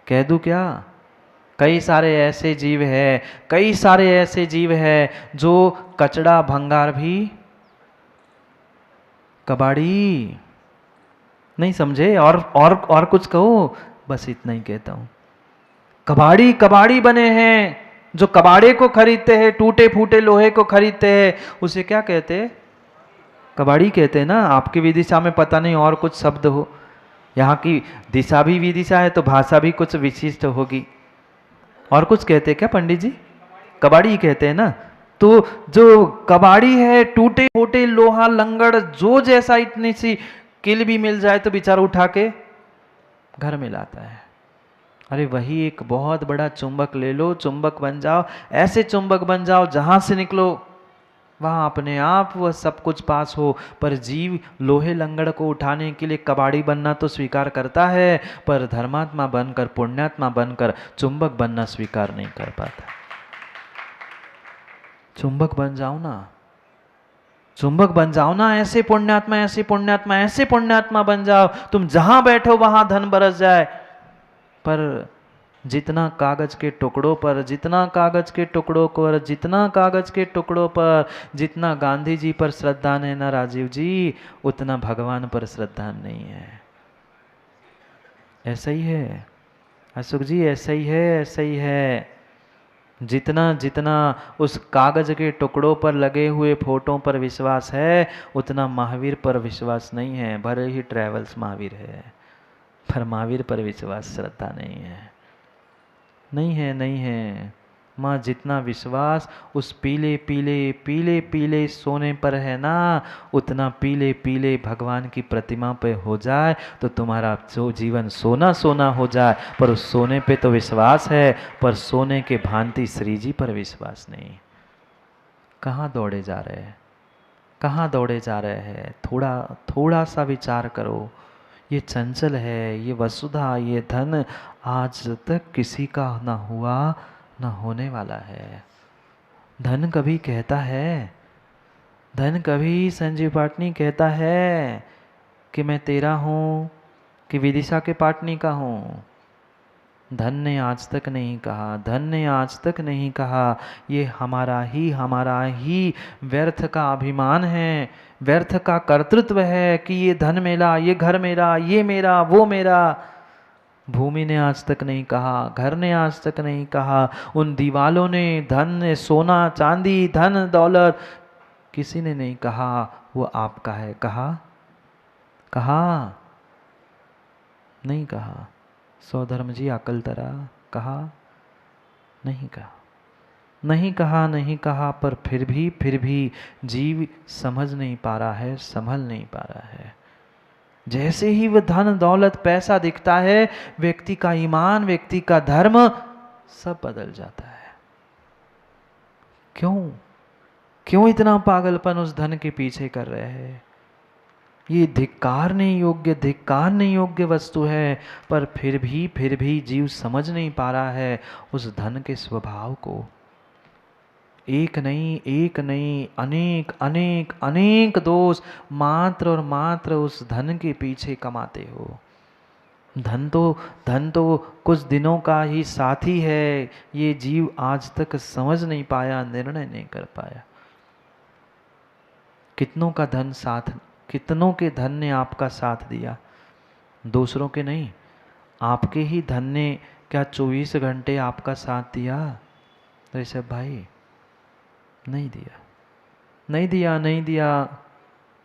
कह दूं क्या? कई सारे ऐसे जीव है, कई सारे ऐसे जीव है जो कचड़ा भंगार भी कबाड़ी। नहीं समझे? और कुछ कहो? बस इतना ही कहता हूं। कबाड़ी कबाड़ी बने हैं, जो कबाड़े को खरीदते हैं, टूटे फूटे लोहे को खरीदते हैं, उसे क्या कहते हैं? कबाड़ी कहते हैं ना। आपकी विदिशा में पता नहीं और कुछ शब्द हो। यहाँ की दिशा भी विदिशा है तो भाषा भी कुछ विशिष्ट होगी। और कुछ कहते हैं क्या पंडित जी? कबाड़ी कहते हैं ना। तो जो कबाड़ी है, टूटे फूटे लोहा लंगड़ जो जैसा इतनी सी किल भी मिल जाए तो बेचारा उठा के घर में लाता है। अरे वही एक बहुत बड़ा चुंबक ले लो, चुंबक बन जाओ, ऐसे चुंबक बन जाओ जहां से निकलो वहां अपने आप वह सब कुछ पास हो। पर जीव लोहे लंगड़ को उठाने के लिए कबाड़ी बनना तो स्वीकार करता है, पर धर्मात्मा बनकर, पुण्यात्मा बनकर चुंबक बनना स्वीकार नहीं कर पाता। चुंबक बन जाओ ना, चुंबक बन जाओ ना। ऐसे पुण्यात्मा, ऐसे पुण्यात्मा, ऐसे पुण्यात्मा बन जाओ, तुम जहां बैठो वहां धन बरस जाए। पर जितना कागज के टुकड़ों पर, जितना कागज के टुकड़ों पर, जितना कागज के टुकड़ों पर, जितना गांधी जी पर श्रद्धा है ना राजीव जी, उतना भगवान पर श्रद्धा नहीं है। ऐसा ही है अशोक जी, ऐसा ही है, ऐसा ही है। जितना जितना उस कागज के टुकड़ों पर लगे हुए फोटो पर विश्वास है, उतना महावीर पर विश्वास नहीं है। भले ही ट्रेवल्स महावीर है, पर महावीर पर विश्वास, श्रद्धा नहीं है। नहीं है, नहीं है। माँ जितना विश्वास उस पीले पीले पीले पीले सोने पर है ना, उतना पीले पीले भगवान की प्रतिमा पे हो जाए तो तुम्हारा जो जीवन सोना सोना हो जाए। पर उस सोने पे तो विश्वास है, पर सोने के भांति श्री जी पर विश्वास नहीं। कहाँ दौड़े जा रहे हैं? कहाँ दौड़े जा रहे हैं? थोड़ा थोड़ा सा विचार करो। ये चंचल है, ये वसुधा, ये धन आज तक किसी का ना हुआ ना होने वाला है। धन कभी कहता है, धन कभी संजीव पाटनी कहता है कि मैं तेरा हूँ, कि विदिशा के पाटनी का हूँ? धन ने आज तक नहीं कहा, धन ने आज तक नहीं कहा। ये हमारा ही व्यर्थ का अभिमान है, व्यर्थ का कर्तृत्व है कि ये धन मेरा, ये घर मेरा, ये मेरा, वो मेरा। भूमि ने आज तक नहीं कहा, घर ने आज तक नहीं कहा, उन दीवालों ने, धन ने, सोना चांदी धन दौलत, किसी ने नहीं कहा वो आपका है। कहा? कहा? नहीं कहा। सौधर्म जी अकलतरा, कहा? नहीं कहा। नहीं कहा, नहीं कहा। पर फिर भी जीव समझ नहीं पा रहा है, संभल नहीं पा रहा है। जैसे ही वह धन दौलत पैसा दिखता है, व्यक्ति का ईमान, व्यक्ति का धर्म सब बदल जाता है। क्यों? क्यों इतना पागलपन उस धन के पीछे कर रहे हैं? ये धिक्कारने योग्य, धिक्कारने योग्य वस्तु है। पर फिर भी जीव समझ नहीं पा रहा है उस धन के स्वभाव को। एक नहीं, एक नहीं, अनेक अनेक अनेक दोष मात्र और मात्र उस धन के पीछे कमाते हो। धन तो कुछ दिनों का ही साथी है, ये जीव आज तक समझ नहीं पाया, निर्णय नहीं कर पाया। कितनों का धन साथ, कितनों के धन ने आपका साथ दिया? दूसरों के नहीं, आपके ही धन ने क्या 24 घंटे आपका साथ दिया? ऋषभ भाई, नहीं दिया, नहीं दिया, नहीं दिया।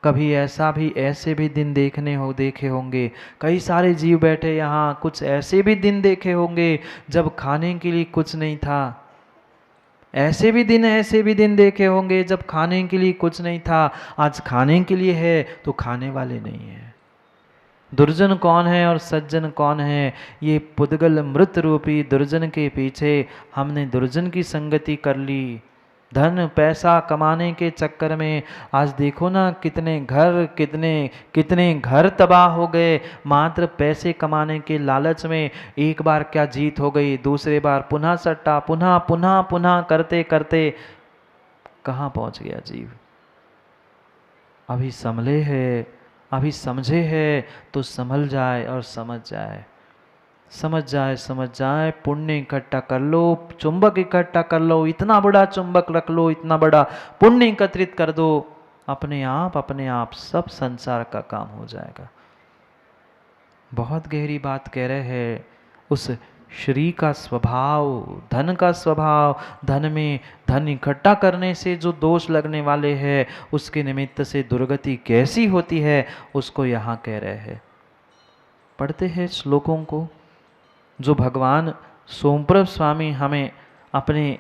कभी ऐसे भी दिन देखे होंगे। कई सारे जीव बैठे यहाँ, कुछ ऐसे भी दिन देखे होंगे जब खाने के लिए कुछ नहीं था। ऐसे भी दिन देखे होंगे जब खाने के लिए कुछ नहीं था। आज खाने के लिए है तो खाने वाले नहीं है। दुर्जन कौन है और सज्जन कौन है? ये पुद्गल मृत रूपी दुर्जन के पीछे हमने दुर्जन की संगति कर ली। धन पैसा कमाने के चक्कर में आज देखो ना, कितने घर तबाह हो गए। मात्र पैसे कमाने के लालच में एक बार क्या जीत हो गई, दूसरे बार पुनः सट्टा, पुनः पुनः पुनः करते करते कहाँ पहुंच गया जीव? अभी संभले है, अभी समझे है तो संभल जाए और समझ जाए। समझ जाए, पुण्य इकट्ठा कर लो, चुंबक इकट्ठा कर लो, इतना बड़ा चुंबक रख लो, इतना बड़ा पुण्य एकत्रित कर दो, अपने आप सब संसार का काम हो जाएगा। बहुत गहरी बात कह रहे हैं। उस श्री का स्वभाव, धन का स्वभाव, धन में धन इकट्ठा करने से जो दोष लगने वाले हैं, उसके निमित्त से दुर्गति कैसी होती है, उसको यहाँ कह रहे हैं। पढ़ते हैं श्लोकों को जो भगवान सोमप्रभ स्वामी हमें अपने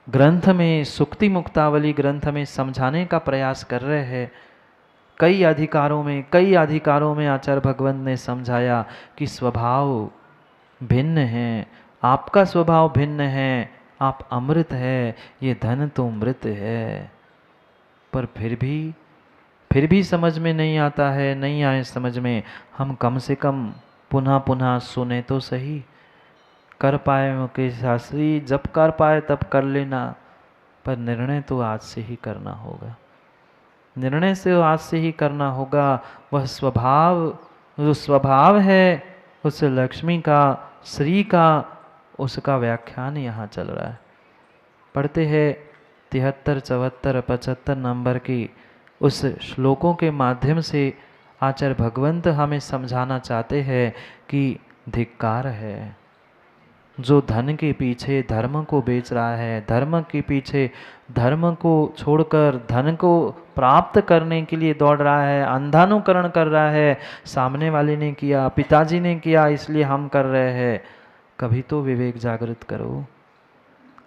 ग्रंथ में, सुक्ति मुक्तावली ग्रंथ में समझाने का प्रयास कर रहे हैं। कई अधिकारों में आचार्य भगवंत ने समझाया कि स्वभाव भिन्न है, आपका स्वभाव भिन्न है, आप अमृत है, ये धन तो मृत है। पर फिर भी समझ में नहीं आता है, नहीं आए समझ में, हम कम से कम पुनः पुनः सुने तो सही। कर पाए मुकेश शास्त्री, जब कर पाए तब कर लेना, पर निर्णय तो आज से ही करना होगा। निर्णय से आज से ही करना होगा। वह स्वभाव, जो स्वभाव है उस लक्ष्मी का, श्री का, उसका व्याख्यान यहाँ चल रहा है। पढ़ते हैं 73, 74, 75 नंबर की उस श्लोकों के माध्यम से आचार्य भगवंत हमें समझाना चाहते हैं कि धिक्कार है जो धन के पीछे धर्म को बेच रहा है, धर्म के पीछे धर्म को छोड़कर धन को प्राप्त करने के लिए दौड़ रहा है, अंधानुकरण कर रहा है। सामने वाले ने किया, पिताजी ने किया, इसलिए हम कर रहे हैं। कभी तो विवेक जागृत करो,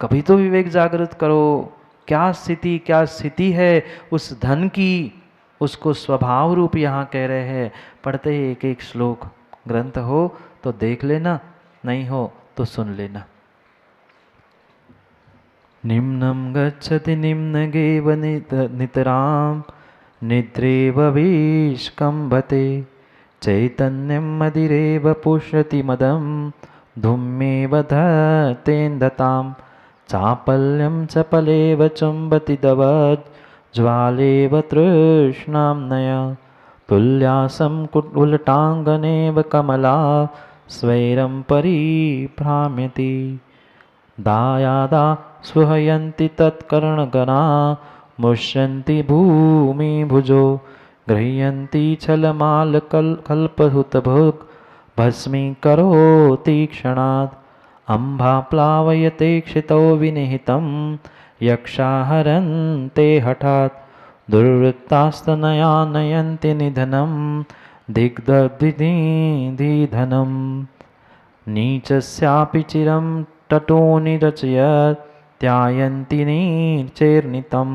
कभी तो विवेक जागृत करो। क्या स्थिति है उस धन की, उसको स्वभाव रूप यहाँ कह रहे हैं। पढ़ते ही एक एक श्लोक, ग्रंथ हो तो देख लेना, नहीं हो तो सुन लेना। निम्नं गच्छति निम्नगेव नितरां निद्रेव विष्कम्भते चैतन्यं मदिरेव पुष्यति मदं धूमेव धतेन्दतां चापल्यं चपलेव चुम्बति दवज् ज्वालेव तृष्णाम्नय तुल्यासं कुटुलटाङ्गनेव कमला स्वैरं परिभ्राम्यति दायादा सुहयन्ति तत्कर्णगणा मुष्यन्ति भूमिभुजो गृह्यन्ति छलमालकल्पहुतभुक् भस्मीकरोति क्षणात् अम्भा प्लावयते क्षितौ विनिहितं यक्षाहरन्ते हठात् दुर्वृत्तास्तनया नयन्ति निधनं दिग्धधनं नीचस्यापि चिरं तटोनिरचयत् त्यायन्ति नीचैर्नितं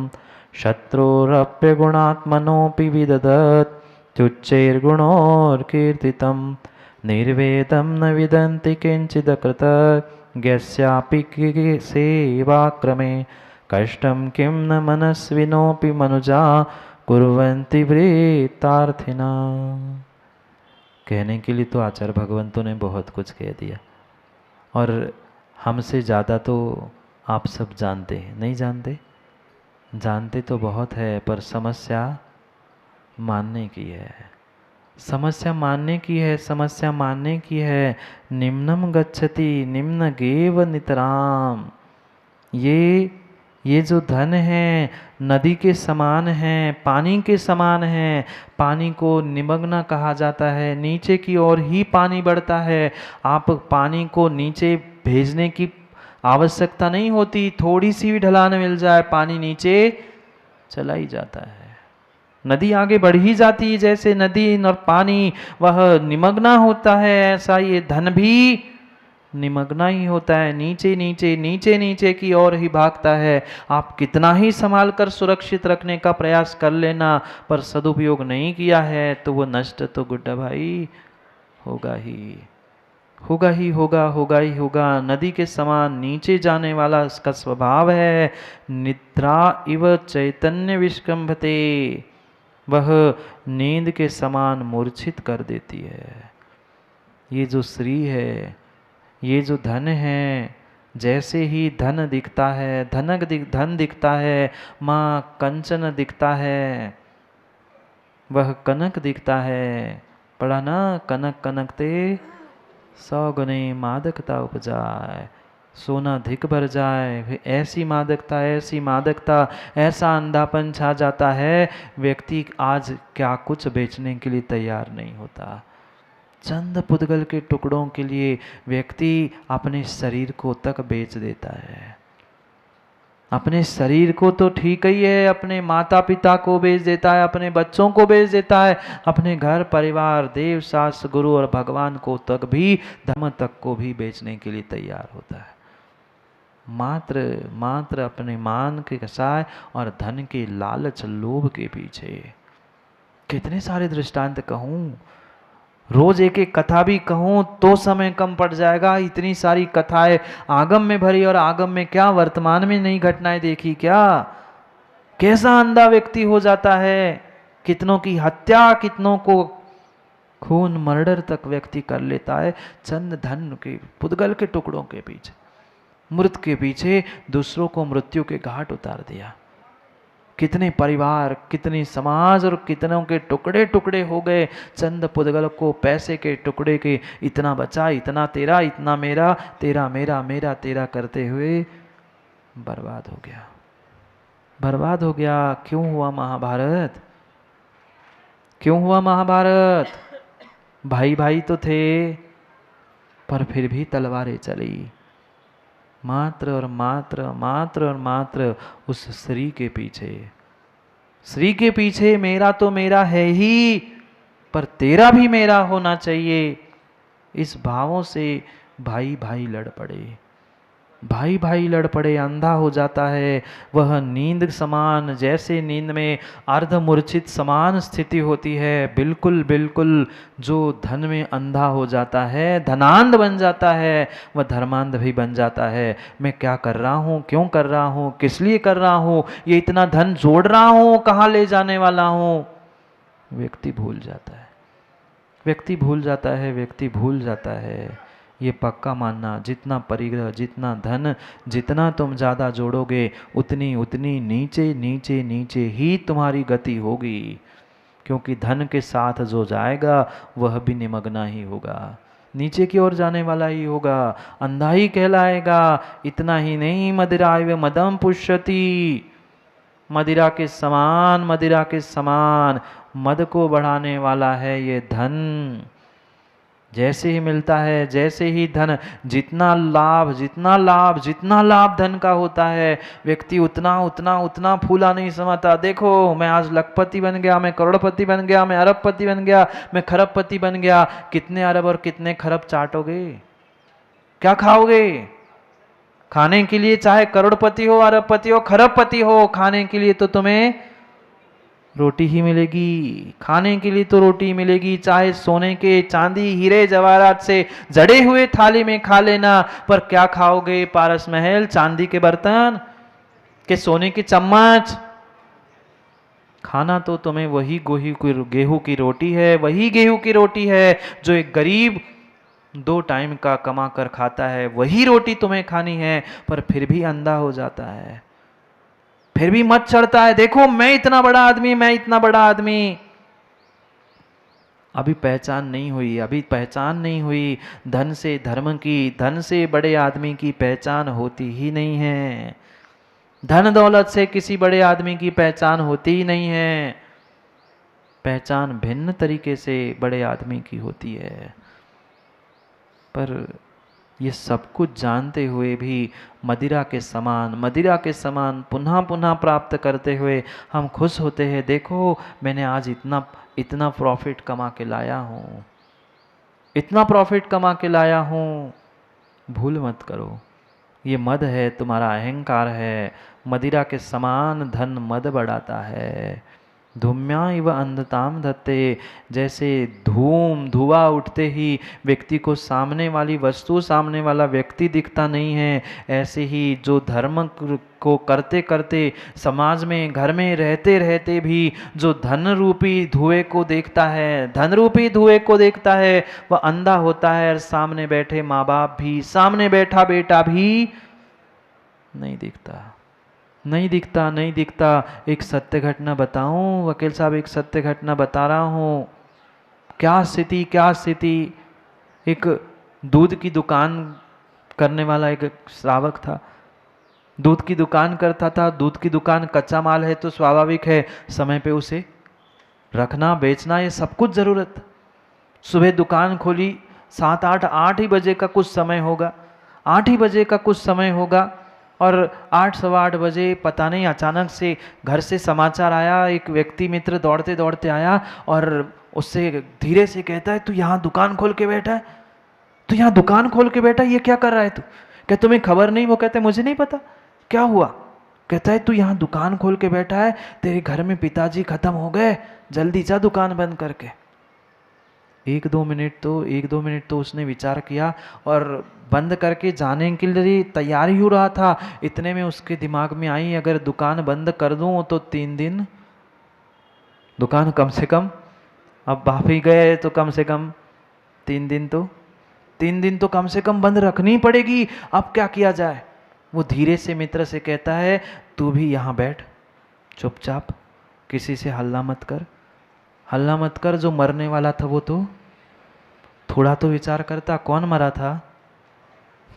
शत्रोरप्यगुणात्मनोऽपि विदधत् तुच्छैर्गुणोर्कीर्तितं निर्वेदं न विदन्ति किञ्चिदकृतज्ञस्यापि सेवाक्रमे कष्टं किं न मनस्विनोऽपि मनुजा कुर्वन्ति वृत्तार्थिना। कहने के लिए तो आचार्य भगवंतों ने बहुत कुछ कह दिया, और हमसे ज़्यादा तो आप सब जानते हैं। नहीं जानते? जानते तो बहुत है, पर समस्या मानने की है, समस्या मानने की है, समस्या मानने की है। निम्नम गच्छति निम्न गेव नितराम, ये जो धन है नदी के समान है, पानी के समान है। पानी को निमग्न कहा जाता है, नीचे की ओर ही पानी बढ़ता है। आप पानी को नीचे भेजने की आवश्यकता नहीं होती, थोड़ी सी भी ढलान मिल जाए पानी नीचे चला ही जाता है। नदी आगे बढ़ ही जाती है, जैसे नदी और पानी वह निमग्न होता है, ऐसा ये धन भी निमग्ना ही होता है, नीचे नीचे नीचे नीचे की ओर ही भागता है। आप कितना ही संभाल कर सुरक्षित रखने का प्रयास कर लेना, पर सदुपयोग नहीं किया है तो वो नष्ट तो गुड्डा भाई होगा ही होगा। नदी के समान नीचे जाने वाला इसका स्वभाव है। निद्रा इव चैतन्य विष्कंभते, वह नींद के समान मूर्छित कर देती है। ये जो श्री है, ये जो धन है, जैसे ही धन दिखता है, धन दिखता है, माँ कंचन दिखता है, वह कनक दिखता है। पढ़ा ना, कनक कनकते 100 गुने मादकता उपजाए, सोना धिक भर जाए। फिर ऐसी मादकता, ऐसा अंधापन छा जाता है, व्यक्ति आज क्या कुछ बेचने के लिए तैयार नहीं होता। चंद पुद्गल के टुकड़ों के लिए व्यक्ति अपने शरीर को तक बेच देता है। अपने शरीर को तो ठीक ही है, अपने माता पिता को बेच देता है, अपने बच्चों को बेच देता है, अपने घर परिवार, देव शास्त्र, गुरु और भगवान को तक भी, धर्म तक को भी बेचने के लिए तैयार होता है। मात्र अपने मान के कसाय और धन के लालच लोभ के पीछे। कितने सारे दृष्टांत कहूं, रोज एक एक कथा भी कहूं तो समय कम पड़ जाएगा। इतनी सारी कथाएं आगम में भरी, और आगम में क्या, वर्तमान में नई घटनाएं देखी क्या? कैसा अंधा व्यक्ति हो जाता है, कितनों की हत्या, कितनों को खून, मर्डर तक व्यक्ति कर लेता है चंद धन के पुद्गल के टुकड़ों के पीछे। मृत के पीछे दूसरों को मृत्यु के घाट उतार दिया। कितने परिवार, कितनी समाज और कितनों के टुकड़े टुकड़े हो गए चंद पुद्गल को पैसे के टुकड़े के। इतना बचा, इतना तेरा, इतना मेरा, तेरा मेरा, मेरा तेरा करते हुए बर्बाद हो गया, बर्बाद हो गया। क्यों हुआ महाभारत? क्यों हुआ महाभारत? भाई भाई तो थे, पर फिर भी तलवारें चली। मात्र और मात्र उस स्त्री के पीछे। स्त्री के पीछे मेरा तो मेरा है ही, पर तेरा भी मेरा होना चाहिए। इस भावों से भाई भाई लड़ पड़े, भाई भाई लड़ पड़े। अंधा हो जाता है वह नींद समान, जैसे नींद में अर्धमूर्छित समान स्थिति होती है। बिल्कुल बिल्कुल जो धन में अंधा हो जाता है, धनांध बन जाता है, वह धर्मांध भी बन जाता है। मैं क्या कर रहा हूँ, क्यों कर रहा हूँ, किस लिए कर रहा हूँ, ये इतना धन जोड़ रहा हूँ, कहाँ ले जाने वाला हूँ, व्यक्ति भूल जाता है, व्यक्ति भूल जाता है, व्यक्ति भूल जाता है। ये पक्का मानना, जितना परिग्रह, जितना धन, जितना तुम ज़्यादा जोड़ोगे, उतनी उतनी नीचे नीचे नीचे ही तुम्हारी गति होगी। क्योंकि धन के साथ जो जाएगा वह भी निमग्ना ही होगा, नीचे की ओर जाने वाला ही होगा, अंधा ही कहलाएगा। इतना ही नहीं, मदिराय मदम पुष्यति, मदिरा के समान, मदिरा के समान मद को बढ़ाने वाला है ये धन। जैसे ही मिलता है, जैसे ही धन, जितना लाभ जितना लाभ जितना लाभ धन का होता है, व्यक्ति उतना उतना उतना फूला नहीं समाता। देखो मैं आज लखपति बन गया, मैं करोड़पति बन गया, मैं अरबपति बन गया, मैं खरबपति बन गया। कितने अरब और कितने खरब चाटोगे, क्या खाओगे? खाने के लिए चाहे करोड़पति हो, अरबपति हो, खरबपति हो, खाने के लिए तो तुम्हें रोटी ही मिलेगी। खाने के लिए तो रोटी मिलेगी, चाहे सोने के, चांदी, हीरे जवाहरात से जड़े हुए थाली में खा लेना, पर क्या खाओगे? पारस महल, चांदी के बर्तन के सोने के चम्मच? खाना तो तुम्हें वही गेहूं की रोटी है, वही गेहूं की रोटी है जो एक गरीब 2 टाइम का कमा कर खाता है, वही रोटी तुम्हें खानी है। पर फिर भी अंधा हो जाता है, फिर भी मत चढ़ता है। देखो मैं इतना बड़ा आदमी, मैं इतना बड़ा आदमी। अभी पहचान नहीं हुई, अभी पहचान नहीं हुई धन से धर्म की। धन से बड़े आदमी की पहचान होती ही नहीं है, धन दौलत से किसी बड़े आदमी की पहचान होती ही नहीं है। पहचान भिन्न तरीके से बड़े आदमी की होती है। पर ये सब कुछ जानते हुए भी मदिरा के समान पुनः पुनः प्राप्त करते हुए हम खुश होते हैं। देखो मैंने आज इतना प्रॉफिट कमा के लाया हूँ, इतना प्रॉफिट कमा के लाया हूँ। भूल मत करो, ये मद है, तुम्हारा अहंकार है। मदिरा के समान धन मद बढ़ाता है। धूम्या इव अंधताम धत्ते, जैसे धुआं उठते ही व्यक्ति को सामने वाली वस्तु, सामने वाला व्यक्ति दिखता नहीं है, ऐसे ही जो धर्म को करते करते समाज में, घर में रहते रहते भी जो धन रूपी धुएं को देखता है, धन रूपी धुएं को देखता है, वह अंधा होता है। और सामने बैठे माँ बाप भी, सामने बैठा बेटा भी नहीं दिखता। एक सत्य घटना बताऊं वकील साहब, एक सत्य घटना बता रहा हूं। क्या स्थिति, एक दूध की दुकान करने वाला एक श्रावक था, दूध की दुकान करता था। दूध की दुकान कच्चा माल है तो स्वाभाविक है समय पे उसे रखना बेचना ये सब कुछ ज़रूरत। सुबह दुकान खोली, 7 8 ही बजे का कुछ समय होगा, 8 ही बजे का कुछ समय होगा, और 8 सवा 8 बजे पता नहीं अचानक से घर से समाचार आया, एक व्यक्ति मित्र दौड़ते दौड़ते आया और उससे धीरे से कहता है, तू यहाँ दुकान खोल के बैठा है, तू यहाँ दुकान खोल के बैठा है, ये क्या कर रहा है तू? क्या तुम्हें खबर नहीं? वो कहते मुझे नहीं पता, क्या हुआ? कहता है तू यहाँ दुकान खोल के बैठा है, तेरे घर में पिताजी खत्म हो गए, जल्दी जा दुकान बंद करके। एक दो मिनट तो उसने विचार किया और बंद करके जाने के लिए तैयार ही हो रहा था। इतने में उसके दिमाग में आई, अगर दुकान बंद कर दूं तो 3 दिन दुकान कम से कम, अब बाप ही गए तो कम से कम 3 दिन तो 3 दिन तो कम से कम बंद रखनी पड़ेगी। अब क्या किया जाए? वो धीरे से मित्र से कहता है, तू भी यहाँ बैठ चुपचाप, किसी से हल्ला मत कर, हल्ला मत कर। जो मरने वाला था वो तो थोड़ा तो विचार करता, कौन मरा था?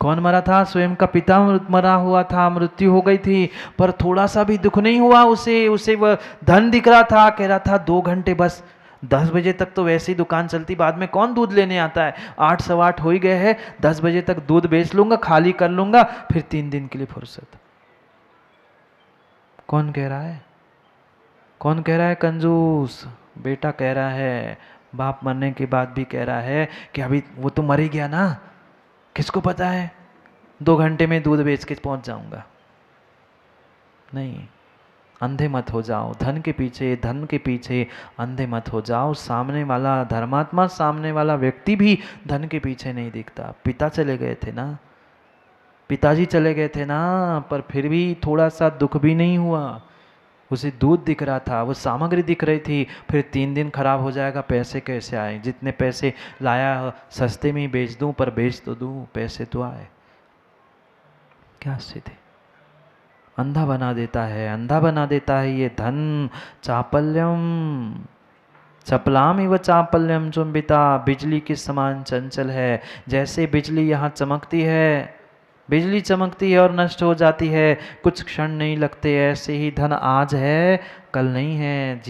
कौन मरा था? स्वयं का पिता मरा हुआ था, मृत्यु हो गई थी, पर थोड़ा सा भी दुख नहीं हुआ उसे वह धन दिख रहा था, कह रहा था 2 घंटे बस, 10 बजे तक तो वैसे ही दुकान चलती, बाद में कौन दूध लेने आता है, 8 सवा 8 हो ही गए हैं, 10 बजे तक दूध बेच लूंगा, खाली कर लूंगा, फिर 3 दिन के लिए फुर्सत। कौन कह रहा है? कौन कह रहा है? कंजूस बेटा कह रहा है, बाप मरने के बाद भी कह रहा है कि अभी वो तो मर ही गया ना, किसको पता है 2 घंटे में दूध बेच के पहुंच जाऊंगा। नहीं, अंधे मत हो जाओ धन के पीछे अंधे मत हो जाओ। सामने वाला धर्मात्मा, सामने वाला व्यक्ति भी धन के पीछे नहीं दिखता। पिता चले गए थे ना, पिताजी चले गए थे ना, पर फिर भी थोड़ा सा दुख भी नहीं हुआ। उसे दूध दिख रहा था, वो सामग्री दिख रही थी, फिर 3 दिन खराब हो जाएगा, पैसे कैसे आए? जितने पैसे लाया सस्ते में ही बेच दूं, पर बेच तो दूं, पैसे तो आए। क्या स्थिति? अंधा बना देता है, अंधा बना देता है ये धन। चापल्यम चपलाम इव चापल्यम चुंबिता, बिजली के समान चंचल है। जैसे बिजली यहाँ चमकती है, बिजली चमकती है और नष्ट हो जाती है, कुछ क्षण नहीं लगते, ऐसे ही धन आज है कल नहीं है।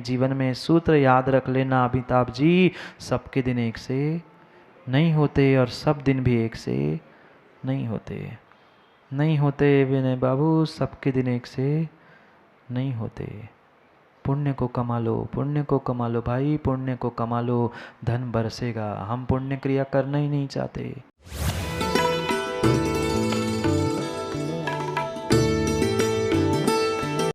जीवन में सूत्र याद रख लेना अमिताभ जी, सबके दिन एक से नहीं होते और सब दिन भी एक से नहीं होते। नहीं होते विनय बाबू, सबके दिन एक से नहीं होते। पुण्य को कमा लो, पुण्य को कमा लो भाई, पुण्य को कमा लो, धन बरसेगा। हम पुण्य क्रिया करना ही नहीं चाहते।